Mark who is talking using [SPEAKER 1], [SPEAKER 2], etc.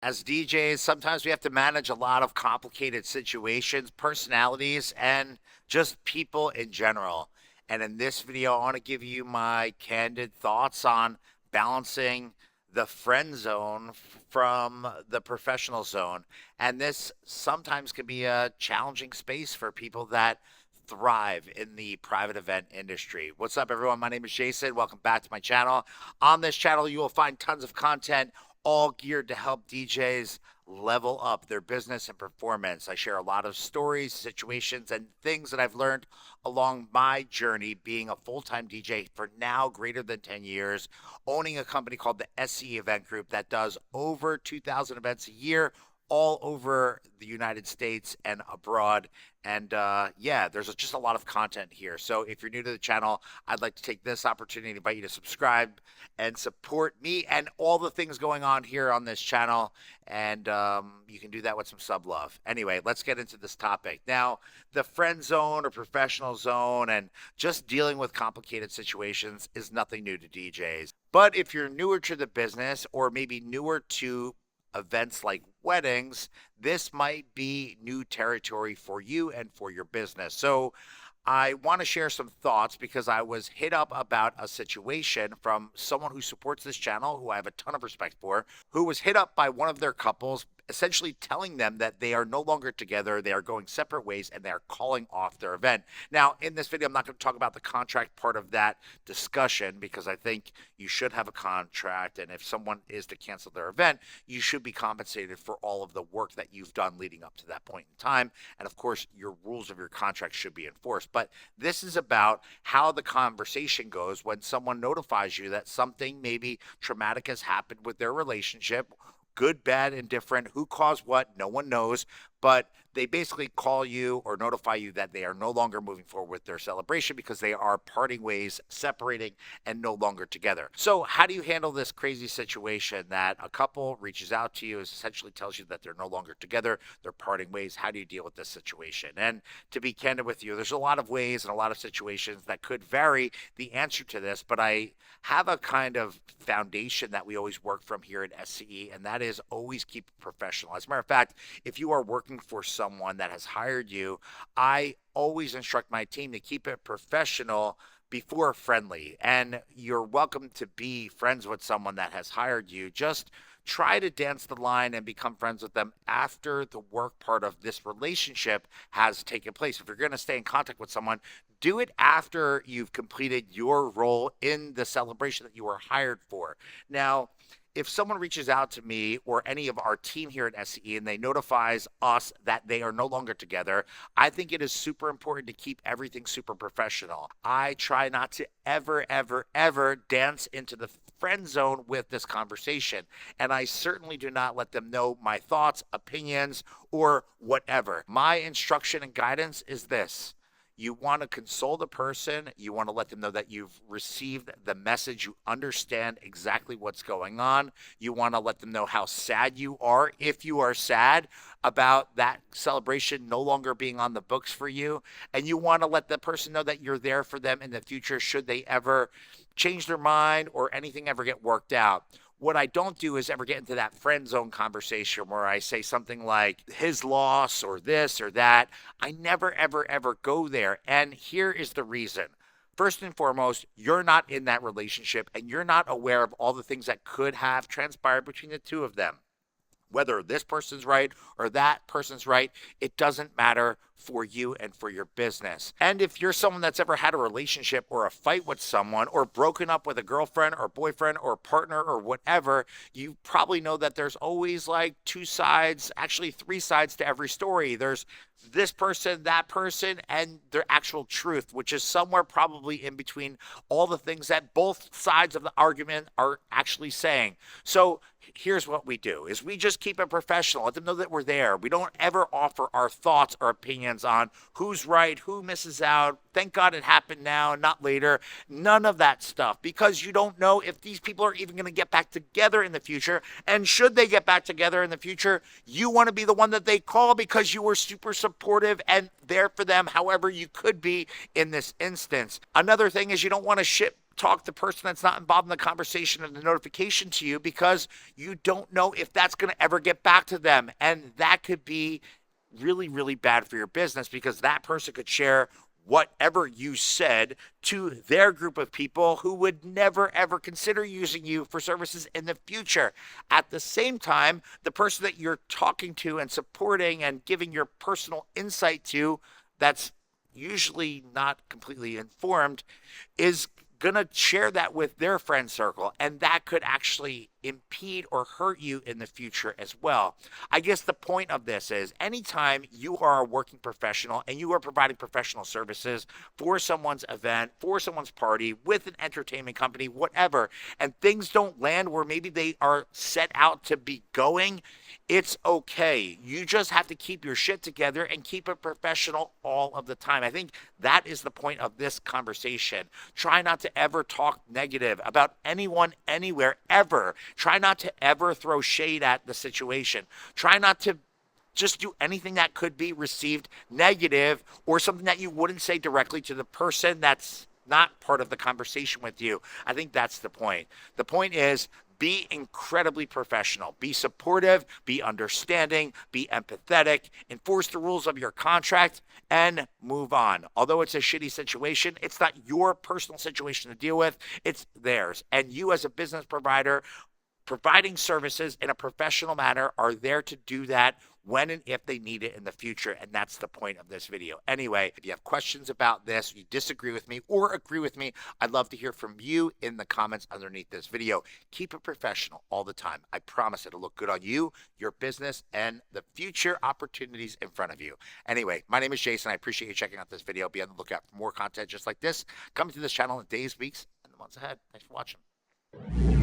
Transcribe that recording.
[SPEAKER 1] As DJs, sometimes we have to manage a lot of complicated situations, personalities, and just people in general. And in this video, I want to give you my candid thoughts on balancing the friend zone from the professional zone. And this sometimes can be a challenging space for people that thrive in the private event industry. What's up, everyone? My name is Jason. Welcome back to my channel. On this channel, you will find tons of content all geared to help DJs level up their business and performance. I share a lot of stories, situations, and things that I've learned along my journey being a full time DJ for now greater than 10 years, owning a company called the SE Event Group that does over 2,000 events a year all over the United States and abroad. And yeah, there's just a lot of content here. So if you're new to the channel, I'd like to take this opportunity to invite you to subscribe and support me and all the things going on here on this channel. And you can do that with some sub love. Anyway, let's get into this topic. Now, the friend zone or professional zone and just dealing with complicated situations is nothing new to DJs. But if you're newer to the business or maybe newer to events like weddings, this might be new territory for you and for your business. So I want to share some thoughts because I was hit up about a situation from someone who supports this channel, who I have a ton of respect for, who was hit up by one of their couples, essentially telling them that they are no longer together, they are going separate ways, and they are calling off their event. Now, in this video, I'm not going to talk about the contract part of that discussion because I think you should have a contract, and if someone is to cancel their event, you should be compensated for all of the work that you've done leading up to that point in time. And of course, your rules of your contract should be enforced. But this is about how the conversation goes when someone notifies you that something maybe traumatic has happened with their relationship. Good, bad, indifferent, who caused what, no one knows, but they basically call you or notify you that they are no longer moving forward with their celebration because they are parting ways, separating, and no longer together. So how do you handle this crazy situation that a couple reaches out to you, essentially tells you that they're no longer together, they're parting ways? How do you deal with this situation? And to be candid with you, there's a lot of ways and a lot of situations that could vary the answer to this, but I have a kind of foundation that we always work from here at SCE, and that is always keep it professional. As a matter of fact, if you are working for someone that has hired you, I always instruct my team to keep it professional before friendly. And you're welcome to be friends with someone that has hired you. Just try to dance the line and become friends with them after the work part of this relationship has taken place. If you're going to stay in contact with someone, do it after you've completed your role in the celebration that you were hired for. Now, if someone reaches out to me or any of our team here at SCE and they notifies us that they are no longer together, I think it is super important to keep everything super professional. I try not to ever dance into the friend zone with this conversation. And I certainly do not let them know my thoughts, opinions, or whatever. My instruction and guidance is this: you want to console the person. You want to let them know that you've received the message. You understand exactly what's going on. You want to let them know how sad you are, if you are sad about that celebration no longer being on the books for you. And you want to let the person know that you're there for them in the future should they ever change their mind or anything ever get worked out. What I don't do is ever get into that friend zone conversation where I say something like his loss or this or that. I never, ever go there. And here is the reason. First and foremost, you're not in that relationship and you're not aware of all the things that could have transpired between the two of them. Whether this person's right or that person's right, it doesn't matter for you and for your business. And if you're someone that's ever had a relationship or a fight with someone or broken up with a girlfriend or boyfriend or partner or whatever, you probably know that there's always like two sides, actually three sides to every story. There's this person, that person, and their actual truth, which is somewhere probably in between all the things that both sides of the argument are actually saying. So here's what we do is we just keep it professional. Let them know that we're there. We don't ever offer our thoughts or opinions on who's right, who misses out. Thank God it happened now, not later. None of that stuff, because you don't know if these people are even going to get back together in the future. And should they get back together in the future, you want to be the one that they call because you were super supportive and there for them however you could be in this instance. Another thing is you don't want to ship talk to the person that's not involved in the conversation and the notification to you, because you don't know if that's going to ever get back to them. And that could be really, really bad for your business, because that person could share whatever you said to their group of people who would never ever consider using you for services in the future. At the same time, the person that you're talking to and supporting and giving your personal insight to, that's usually not completely informed, is gonna share that with their friend circle, and that could actually impede or hurt you in the future as well. I guess the point of this is, anytime you are a working professional and you are providing professional services for someone's event, for someone's party, with an entertainment company, whatever, and things don't land where maybe they are set out to be going, it's okay. You just have to keep your shit together and keep it professional all of the time. I think that is the point of this conversation. Try not to ever talk negative about anyone, anywhere, ever. Try not to ever throw shade at the situation. Try not to just do anything that could be received negative, or something that you wouldn't say directly to the person that's not part of the conversation with you. I think that's the point. The point is, be incredibly professional. Be supportive, be understanding, be empathetic, enforce the rules of your contract, and move on. Although it's a shitty situation, it's not your personal situation to deal with, it's theirs. And you, as a business provider, providing services in a professional manner, are there to do that when and if they need it in the future. And that's the point of this video. Anyway, if you have questions about this, you disagree with me or agree with me, I'd love to hear from you in the comments underneath this video. Keep it professional all the time. I promise it'll look good on you, your business, and the future opportunities in front of you. Anyway, my name is Jason. I appreciate you checking out this video. Be on the lookout for more content just like this coming to this channel in the days, weeks, and the months ahead. Thanks for watching.